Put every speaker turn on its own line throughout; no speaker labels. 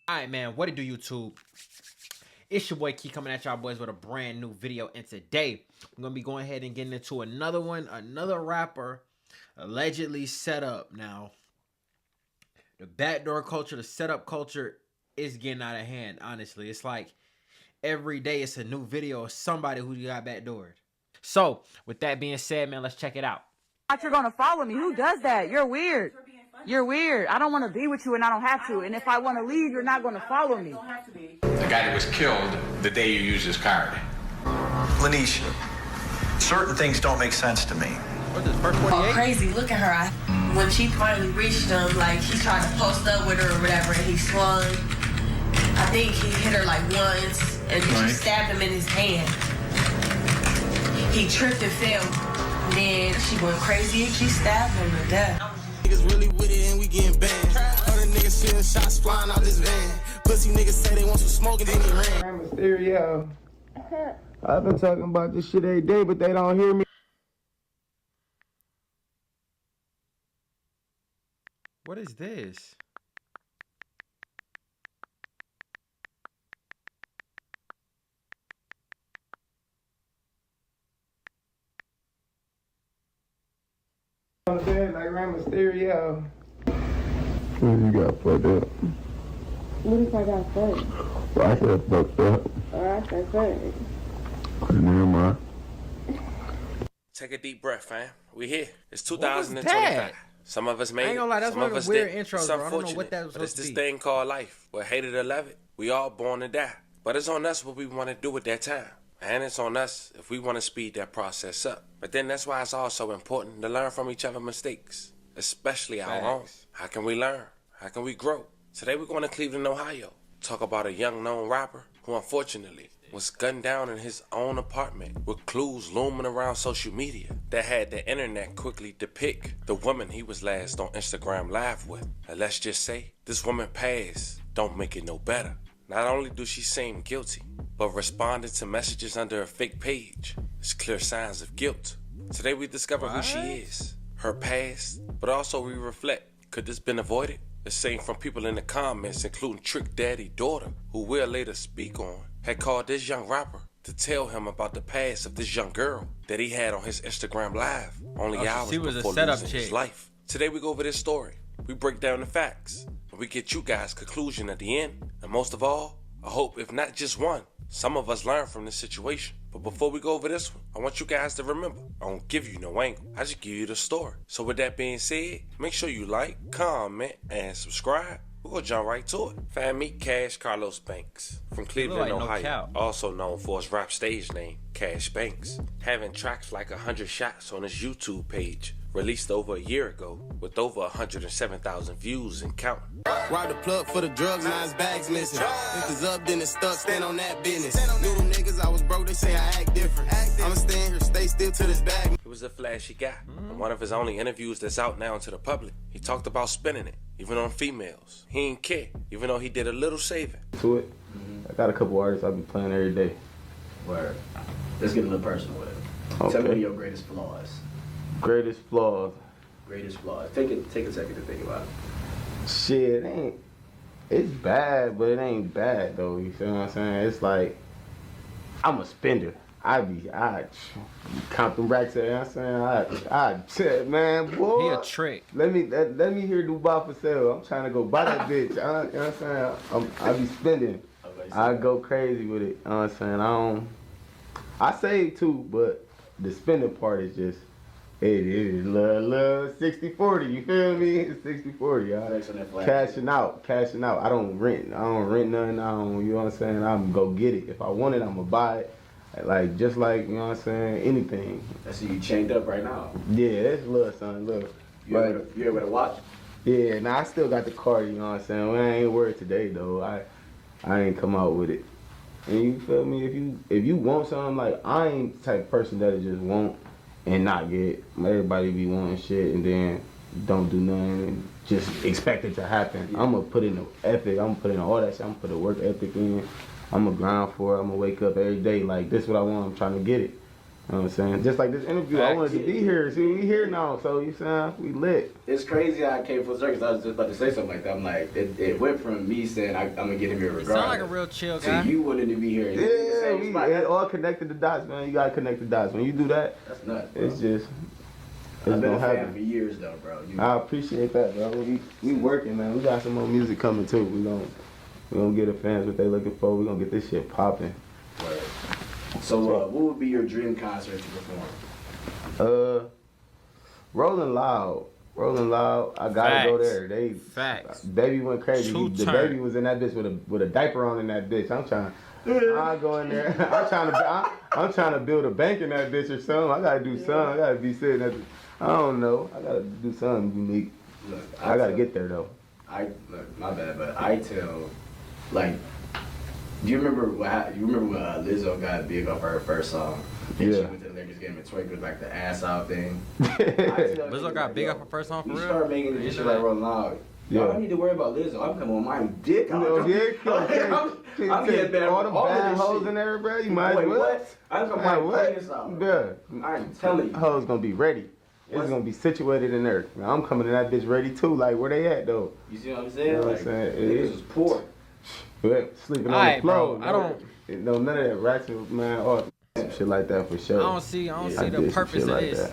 Alright, man, what it do, YouTube? It's your boy Key coming at y'all boys with a brand new video, and today we're gonna be going ahead and getting into another one. Another rapper allegedly set up. Now, the backdoor culture, the setup culture is getting out of hand. Honestly, it's like every day it's a new video of somebody who got backdoored. So, with that being said, man, let's check it out.
You're gonna follow me. Who does that? You're weird. You're weird. I don't want to be with you and I don't have to. And if I want to leave, you're not going to follow me.
The guy that was killed the day you used his card.
Lanisha, certain things don't make sense to me.
What's this, first 48?
Oh, crazy. Look at her. When she finally reached him, like, he tried to post up with her or whatever, and he swung. I think he hit her like once, and then she stabbed him in his hand. He tripped and fell. Then she went crazy and she stabbed him to death.
Niggas really with it and we getting banned. Other niggas shooting shots flying out this van. Pussy niggas say they want some smoke and then they ran.
I'm a stereo. I've been talking about this shit every day, but they don't hear me.
What is this?
On the bed like Rama stereo. You got fucked up.
What if I got fucked?
Well, I said fucked up.
Or I said fucked.
Never mind.
Take a deep breath, fam. We here. It's
What was
2025.
that?
Some of us made
I ain't gonna lie, that's
some
one
of
of
us
the weird
didn't.
intros,
It's
bro. I don't know
unfortunate,
what that was
but it's
supposed
this
to be.
thing called life. Well, hate it or love it, we all born to die. But it's on us what we want to do at that time. And it's on us if we want to speed that process up. But then that's why it's also important to learn from each other's mistakes, especially our own. How can we learn? How can we grow? Today we're going to Cleveland, Ohio. Talk about a young known rapper who unfortunately was gunned down in his own apartment with clues looming around social media that had the internet quickly depict the woman he was last on Instagram Live with. And let's just say, this woman passed don't make it no better. Not only do she seem guilty, but responding to messages under a fake page is clear signs of guilt. Today we discover who she is, her past, but also we reflect, could this been avoided? The same from people in the comments, including Trick Daddy daughter, who we'll later speak on, had called this young rapper to tell him about the past of this young girl that he had on his Instagram Live only hours before losing his life. Today we go over this story, we break down the facts, and we get you guys' conclusion at the end. And most of all, I hope if not just one, some of us learn from this situation. But before we go over this one, I want you guys to remember, I don't give you no angle, I just give you the story. So with that being said, make sure you like, comment, and subscribe. We're gonna jump right to it. Fam, meet Cash Carlos Banks from Cleveland, Ohio, also known for his rap stage name, Cash Banks. Having tracks like 100 Shots on his YouTube page, released over a year ago, with over 107,000 views and counting.
Ride the plug for the drugs, now his bags missing. If it's up, then it's stuck, stand on that business. Knew them niggas, I was broke, they say I act different. I'ma stand here, stay still to this bag.
He was a flashy guy. In one of his only interviews that's out now to the public, he talked about spending it, even on females. He ain't care, even though he did a little saving.
To it. I got a couple artists I be playing every day.
Word. Let's get a little personal with it.
Okay.
Tell me your greatest flaws.
Greatest flaws.
Greatest flaws. Take a second to think about it.
Shit, it's bad, but it ain't bad though. You feel what I'm saying? It's like, I'm a spender. I count them racks. You know what I'm saying? Man, boy.
He a trick.
Let me hear Dubai for sale. I'm trying to go buy that bitch. You know what I'm saying? I be spending. I go crazy with it. You know what I'm saying? I save too, but the spending part is just, it is love 60-40, you feel me? It's 60-40, Cashing out. I don't rent nothing, you know what I'm saying? I'm go get it. If I want it, I'm gonna buy it. Like, just like, you know what I'm saying, anything.
I see you chained up right now.
Yeah, that's love, son, look.
You able to watch?
Yeah, I still got the card, you know what I'm saying? Well, I ain't worried today, though. I ain't come out with it. And you feel me? If you want something, like, I ain't the type of person that just want and not get. Everybody be wanting shit and then don't do nothing and just expect it to happen. Yeah. I'm gonna put in the effort. I'm gonna put in all that shit. I'm gonna put the work ethic in. I'm gonna grind for it. I'm gonna wake up every day like, this is what I want. I'm trying to get it. You know what I'm saying? Just like this interview, I wanted to be here. See, we here now, so you saying we lit.
It's crazy how I came full circle. I was just about to say something like that. I'm like, it went from me saying I'm gonna get him here regardless.
Sound like a real chill guy.
So you wanted to be here.
Yeah, it all connected the dots, man. You gotta connect the dots. When you do that,
that's nuts, bro.
It's just.
I've been a fan for years though, bro.
I appreciate that, bro. We working, man. We got some more music coming too. We gonna get the fans what they looking for. We gonna get this shit popping.
Right. So what would be your dream concert to perform?
Rolling Loud. Rolling Loud. I gotta go there.
Facts.
Baby went crazy. The baby was in that bitch with a diaper on in that bitch. I go in there. I'm trying to build a bank in that bitch or something. I gotta do something. I gotta be sitting at I don't know. I gotta do something unique.
Look,
I gotta get there though.
My bad, but I tell, like, do you remember when Lizzo got big off her first song? And she went to the Lakers game and twerked with like the ass out thing.
Lizzo got big off her first song for real?
You start making this shit like Rolling Loud.
Yeah.
I don't need to worry about Lizzo. I'm coming with my dick out.
I'm getting bad. All the bad hoes in there, bro. You might as well.
What? I'm coming with my penis out.
Yeah.
I'm telling you.
Hoes gonna be ready. It's gonna be situated in there. Now, I'm coming in that bitch ready too. Like, where they at though?
You see what I'm saying?
You know what
like,
I'm saying?
Niggas was poor.
But sleeping on the floor.
Bro, I don't.
No, none of that ratchet, man, or some shit like that for sure.
I don't see the purpose of this.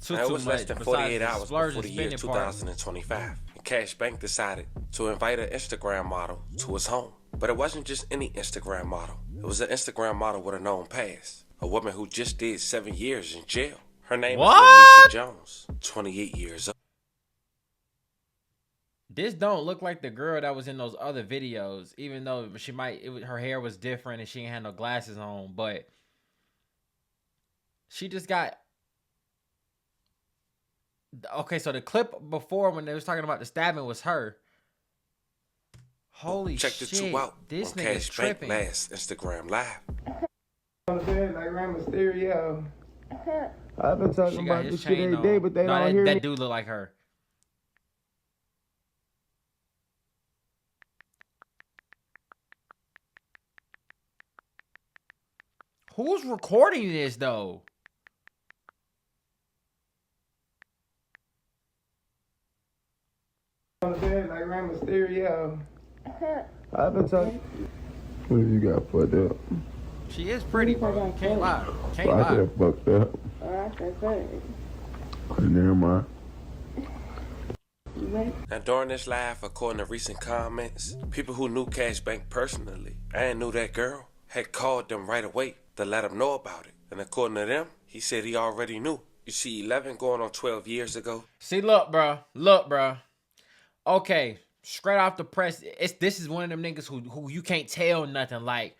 It was less than 48 hours before the year 2025. And Cash Bank decided to invite an Instagram model to his home. But it wasn't just any Instagram model. It was an Instagram model with a known past. A woman who just did 7 years in jail. Her name is Alicia Jones, 28 years old.
This don't look like the girl that was in those other videos, even though her hair was different and she ain't had no glasses on, but she just got. Okay, so the clip before when they was talking about the stabbing was her. Holy shit.
Check the two out
this
on
nigga's
Cash Bank
tripping.
last Instagram Live.
On the bed like Rey Mysterio. I've been talking
She got
about
his
this shit
chain
every day, but they
on.
don't hear me.
That dude look like her. Who's recording this though?
On the bed like Rey Mysterio. I've been talking. What have you got fucked up?
She is pretty, bro. Can't lie. Can't
I
lie.
said fucked up.
I said crazy.
Never mind.
Now during this live, according to recent comments, people who knew Cash Bank personally and knew that girl had called them right away to let them know about it. And according to them, he said he already knew. You see, 11 going on 12 years ago.
See, look, bro. Look, bro. Okay, straight off the press, this is one of them niggas who you can't tell nothing. Like,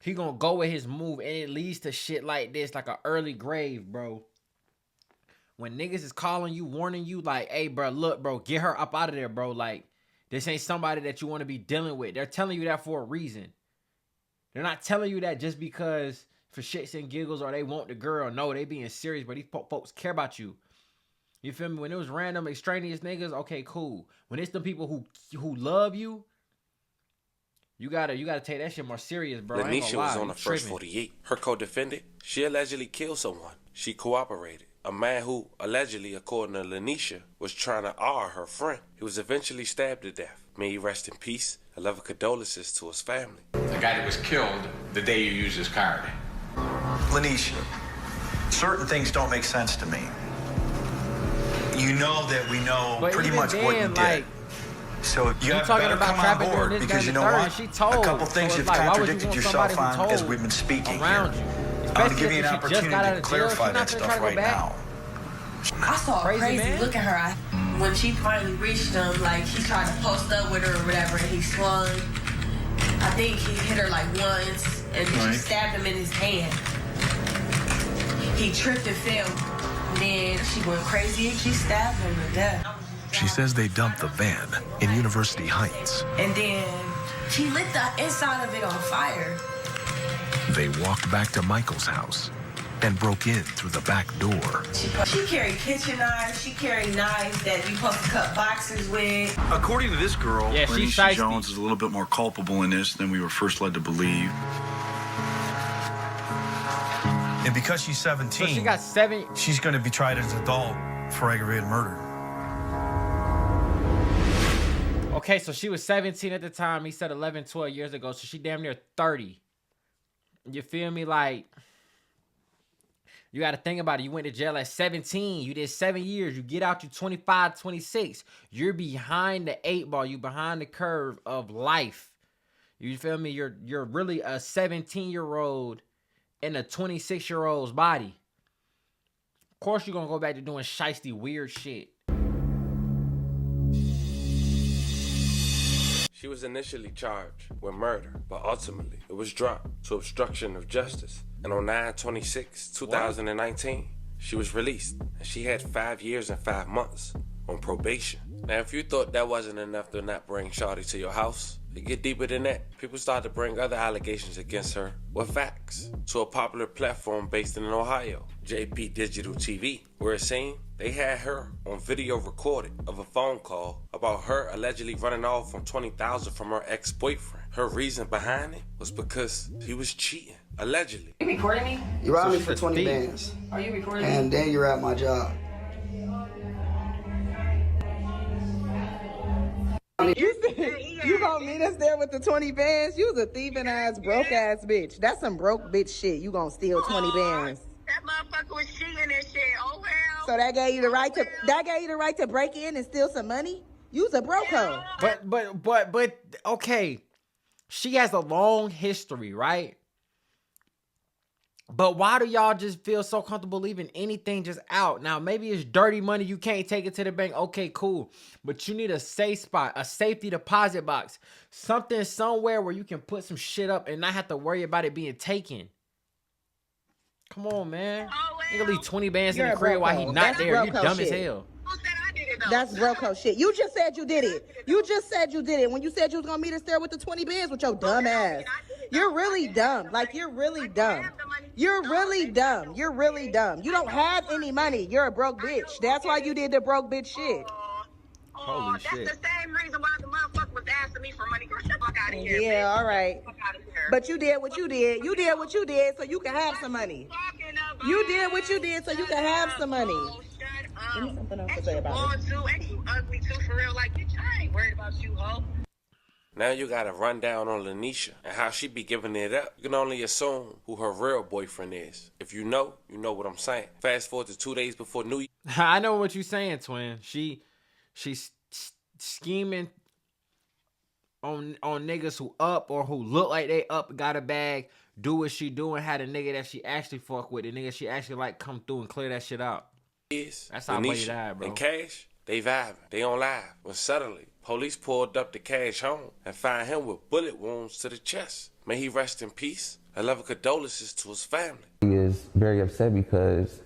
he gonna go with his move, and it leads to shit like this, like an early grave, bro. When niggas is calling you, warning you, like, hey, bro, look, bro, get her up out of there, bro. Like, this ain't somebody that you want to be dealing with. They're telling you that for a reason. They're not telling you that just because for shits and giggles or they want the girl. No, they being serious, but these folks care about you. You feel me? When it was random extraneous niggas, okay, cool. When it's the people who love you, you gotta take that shit more serious, bro.
Lanisha was on the first 48. Her co-defendant, she allegedly killed someone. She cooperated. A man who, allegedly, according to Lanisha, was trying to R her friend. He was eventually stabbed to death. May he rest in peace. A love of condolences to his family.
The guy that was killed the day you used his card.
Lanisha, certain things don't make sense to me. You know that we know
but
pretty much
then,
what you
like,
did. So you have
talking
better
about
come on board
this,
because you know
third,
what?
She told,
a couple things
so
you've
like,
contradicted yourself on as we've been speaking
around
here.
You.
I'm going to give you an opportunity to clarify that stuff right now.
I saw a crazy
man.
look at her. When she finally reached him, like he tried to post up with her or whatever, and he swung. I think he hit her like once, and she stabbed him in his hand. He tripped and fell. Then she went crazy and she stabbed him to death.
She says they dumped the van in University Heights.
And then she lit the inside of it on fire.
They walked back to Michael's house and broke in through the back door.
She carried kitchen knives. She carried knives that you supposed to cut boxes with.
According to this girl,
Lanisha
Jones is a little bit more culpable in this than we were first led to believe. And because she's 17,
so she got 7.
She's going to be tried as an adult for aggravated murder.
Okay, so she was 17 at the time. He said 11, 12 years ago. So she damn near 30. You feel me? Like, you got to think about it. You went to jail at 17. You did 7 years. You get out, you 25, 26. You're behind the 8 ball. You behind the curve of life. You feel me? You're really a 17-year-old in a 26-year-old's body. Of course, you're going to go back to doing shiesty, weird shit.
She was initially charged with murder, but ultimately it was dropped to obstruction of justice. And on 9/26/2019, she was released, and she had 5 years and 5 months on probation. Now, if you thought that wasn't enough to not bring Shawty to your house, it get deeper than that. People started to bring other allegations against her with facts to a popular platform based in Ohio, JP Digital TV, where it seemed they had her on video recorded of a phone call about her allegedly running off on $20,000 from her ex-boyfriend. Her reason behind it was because he was cheating, allegedly.
You recording me?
You robbed me for 20 bands.
Are you recording me?
And then you're at my job.
You gonna meet us there with the 20 bands? You was a thieving ass, broke ass bitch. That's some broke bitch shit. You gonna steal 20 bands.
That motherfucker was cheating and shit. Oh well.
So that gave you the right to break in and steal some money? You's a broke hoe.
But okay. She has a long history, right? But why do y'all just feel so comfortable leaving anything just out? Now, maybe it's dirty money. You can't take it to the bank. Okay, cool. But you need a safe spot, a safety deposit box, something somewhere where you can put some shit up and not have to worry about it being taken. Come on, man. You can leave 20 bands in the crib while he's not there. You dumb as hell.
That's broco shit. You just said you did it. You just said you did it. When you said you was gonna meet us there with the 20 bands with your dumb ass. You're really dumb. Like, you're really dumb. You're really dumb. You're really dumb. You don't have any money. You're a broke bitch. That's why you did the broke bitch shit.
Holy shit.
That's the same reason why the motherfucker was asking me for money. Girl, shut the fuck out of here.
Yeah, all right. But you did what you did. You did what you did so you can have some money. You did what you did so you can have some money. Give me something else to say about it.
And you ugly too, for real. Like, bitch, I ain't worried about you, ho.
Now you got a rundown on Lanisha and how she be giving it up. You can only assume who her real boyfriend is. If you know what I'm saying. Fast forward to 2 days before New Year.
I know what you're saying, twin. She's scheming on niggas who up or who look like they up, got a bag, do what she doing, had a nigga that she actually fuck with, the nigga she actually like come through and clear that shit out. That's how Buddy died, bro.
And Cash, they vibing. They on live. When suddenly, police pulled up to Cash home and find him with bullet wounds to the chest. May he rest in peace. I love condolences to his family.
He is very upset because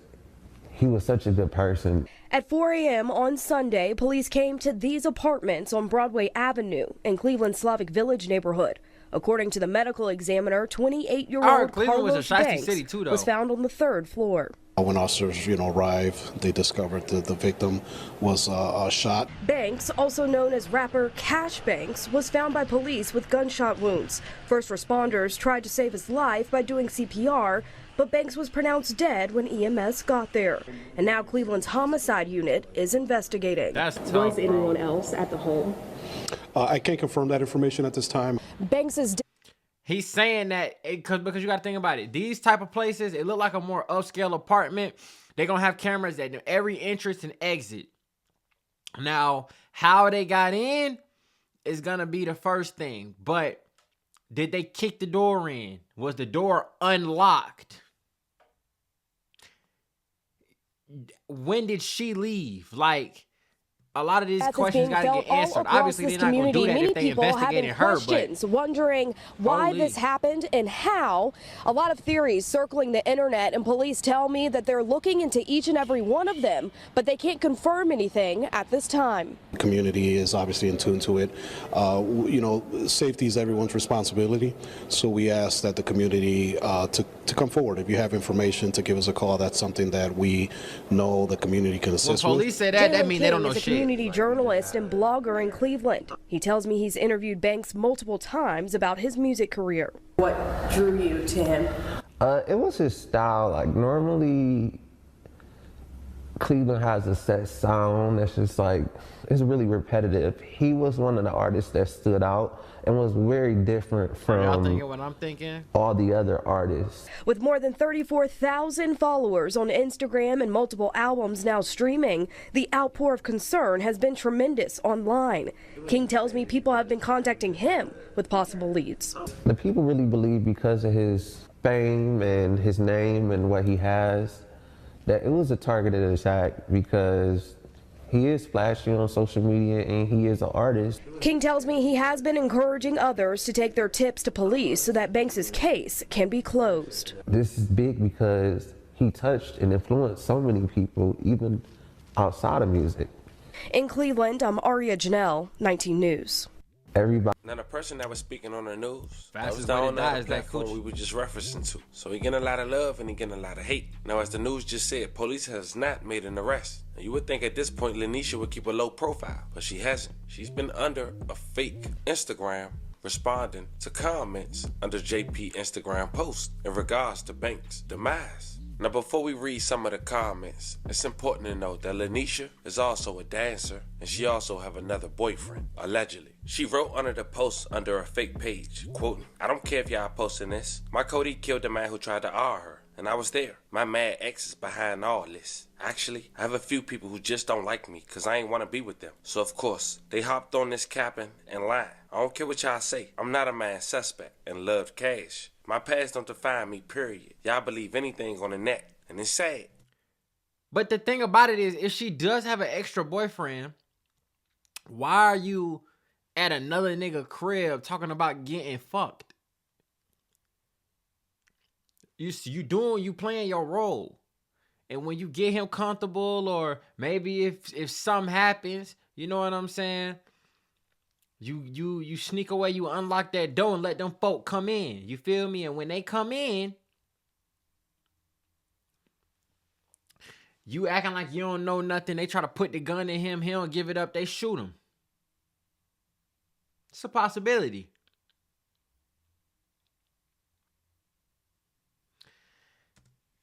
he was such a good person.
At 4 a.m. on Sunday, police came to these apartments on Broadway Avenue in Cleveland's Slavic Village neighborhood. According to the medical examiner, 28-year-old Carlos Banks was found on the 3rd floor.
When officers, arrived, they discovered that the victim was shot.
Banks, also known as rapper Cash Banks, was found by police with gunshot wounds. First responders tried to save his life by doing CPR, but Banks was pronounced dead when EMS got there. And now Cleveland's homicide unit is investigating.
That's tough,
Was anyone else at the home?
I can't confirm that information at this time.
Banks is
He's saying that because you got to think about it. These type of places, it look like a more upscale apartment. They're going to have cameras at every entrance and exit. Now, how they got in is going to be the first thing. But did they kick the door in? Was the door unlocked? When did she leave? Like, a lot of these questions got to get answered. Obviously, they're not going to do that if they investigated her. But
wondering why this happened and how. A lot of theories circling the internet, and police tell me that they're looking into each and every one of them, but they can't confirm anything at this time.
The community is obviously in tune to it. Safety is everyone's responsibility, so we ask that the community to come forward. If you have information, to give us a call. That's something that we know the community can assist with.
When police say that means they don't know shit.
Community journalist and blogger in Cleveland. He tells me he's interviewed Banks multiple times about his music career.
What drew you to him?
It was his style. Like normally, Cleveland has a set sound that's just like, it's really repetitive. He was one of the artists that stood out and was very different from
Y'all thinking what I'm thinking?
all the other artists.
With more than 34,000 followers on Instagram and multiple albums now streaming, the outpour of concern has been tremendous online. King tells me people have been contacting him with possible leads.
The people really believe because of his fame and his name and what he has, that it was a targeted attack because he is flashy on social media and he is an artist.
King tells me he has been encouraging others to take their tips to police so that Banks' case can be closed.
This is big because he touched and influenced so many people, even outside of music.
In Cleveland, I'm Aria Janelle, 19 News.
Everybody.
Now the person that was speaking on the news, that
Fastest
was
way to
down
die
on the
is that
platform
coochie.
we were just referencing to. So he getting a lot of love and he getting a lot of hate. Now as the news just said, police has not made an arrest. Now, you would think at this point Lanisha would keep a low profile, but she hasn't. She's been under a fake Instagram responding to comments under JP Instagram posts in regards to Banks' demise. Now before we read some of the comments, it's important to note that Lanisha is also a dancer and she also have another boyfriend, allegedly. She wrote under the post under a fake page, quoting, "I don't care if y'all posting this. My Cody killed the man who tried to R her, and I was there. My mad ex is behind all this. Actually, I have a few people who just don't like me because I ain't want to be with them. So of course, they hopped on this capping and lying. I don't care what y'all say. I'm not a man suspect and loved cash. My past don't define me, period. Y'all believe anything on the net, and it's sad."
But the thing about it is, if she does have an extra boyfriend, why are you at another nigga crib talking about getting fucked? You playing your role. And when you get him comfortable, or maybe if something happens, you know what I'm saying? You sneak away, you unlock that door and let them folk come in. You feel me? And when they come in, you acting like you don't know nothing. They try to put the gun in him. He don't give it up. They shoot him. It's a possibility.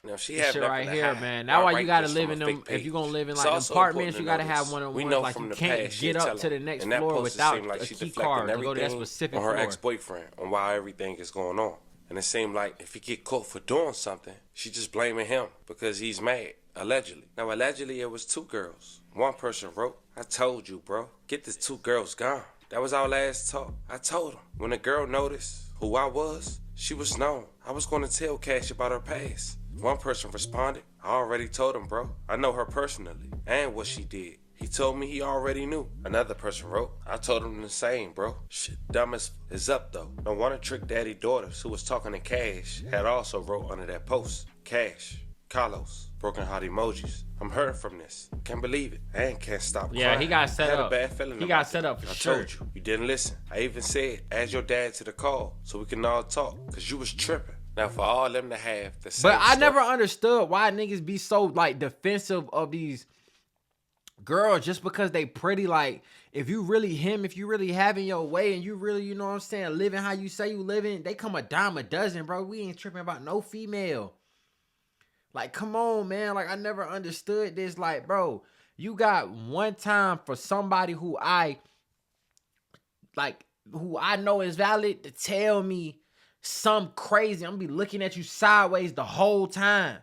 Now she
This
have
shit
nothing
right
to
here,
hide.
man. That's why you
Write
gotta
this
live
from
in
a
them.
fake
If you're gonna
page.
live in
It's
like
also
apartments, you
important
gotta
to
have one of
we
them
know
ones like
from
you
the
can't
past
get
she'll
up
tell
to the
him.
next
And that
floor
post, it
without
seemed like
a
she
key
deflecting
card to go to that
everything
specific
on her
floor.
ex-boyfriend on why everything is going on. And it seemed like if he get caught for doing something, she just blaming him because he's mad, allegedly. Now, allegedly, it was 2 girls. One person wrote, "I told you, bro, get the 2 girls gone." That was our last talk. I told him. When the girl noticed who I was, she was known. I was going to tell Cash about her past. One person responded, "I already told him, bro. I know her personally and what she did. He told me he already knew." Another person wrote, "I told him the same, bro. Shit dumb as is up, though." No wonder Trick Daddy Daughters, who was talking to Cash, had also wrote under that post, "Cash, Carlos, broken heart emojis. I'm hurting from this. Can't believe it. And can't stop crying.
Yeah, he got set
I had
up.
a bad feeling
He
about
got set
it.
up for
I
sure.
told you. You didn't listen. I even said, add your dad to the call so we can all talk, because you was tripping." Now, for all them to have the same
But I
story-
never understood why niggas be so like defensive of these girls just because they pretty. Like, if you really him, if you really having your way and you really, you know what I'm saying, living how you say you living, they come a dime a dozen, bro. We ain't tripping about no female. Like, come on, man. Like, I never understood this. Like, bro, you got one time for somebody who I know is valid to tell me something crazy. I'm gonna be looking at you sideways the whole time.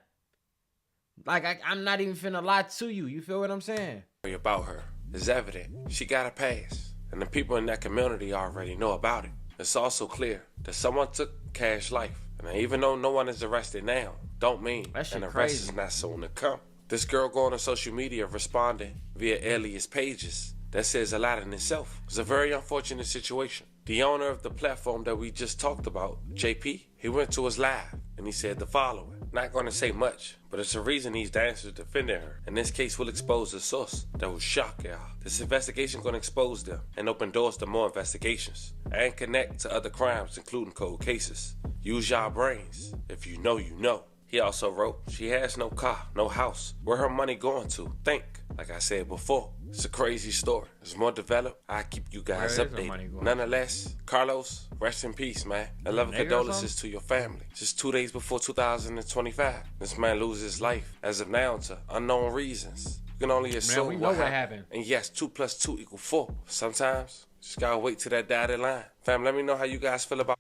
Like, I'm not even finna lie to you. You feel what I'm saying?
About her is evident. She got a pass, and the people in that community already know about it. It's also clear that someone took Cash's life, and even though no one is arrested now, don't mean an arrest
crazy.
is not soon to come. This girl going on social media responding via alias pages, that says a lot in itself. It's a very unfortunate situation. The owner of the platform that we just talked about, JP, he went to his live and he said the following. Not going to say much, but it's a reason these dancers defending her. In this case, we'll expose the source that will shock y'all. This investigation going to expose them and open doors to more investigations and connect to other crimes, including cold cases. Use y'all brains. If you know, you know. He also wrote, she has no car, no house. Where her money going to? Think. Like I said before, it's a crazy story. It's more developed. I keep you guys updated. Nonetheless, Carlos, rest in peace, man. 11 condolences to your family. Just 2 days before 2025, this man loses his life as of now to unknown reasons. You can only assume
we know what happened.
And yes, 2 + 2 = 4. Sometimes, just gotta wait till that dotted line. Fam, let me know how you guys feel about.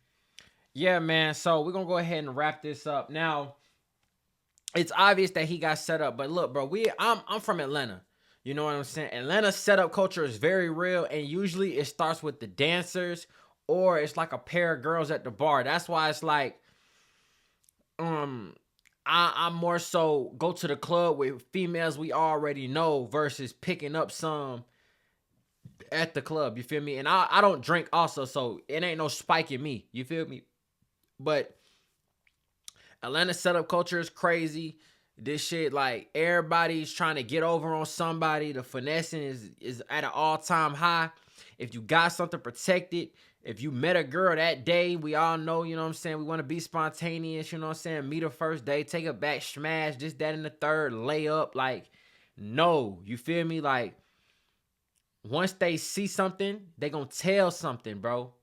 Yeah, man. So we're gonna go ahead and wrap this up. Now, it's obvious that he got set up, but look, bro, I'm from Atlanta. You know what I'm saying? Atlanta's setup culture is very real, and usually it starts with the dancers, or it's like a pair of girls at the bar. That's why it's like, I more so go to the club with females we already know versus picking up some at the club. You feel me? And I don't drink also, so it ain't no spike in me. You feel me? But Atlanta setup culture is crazy. This shit, like, everybody's trying to get over on somebody. The finessing is at an all-time high. If you got something protected, if you met a girl that day, we all know, you know what I'm saying, we want to be spontaneous, you know what I'm saying, meet her first day, take her back, smash, this, that, and the third, lay up, like, no, you feel me? Like, once they see something, they gonna tell something, bro.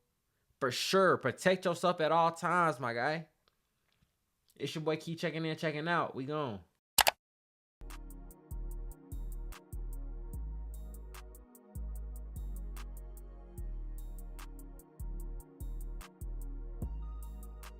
For sure. Protect yourself at all times, my guy. It's your boy Key checking in, checking out. We gone.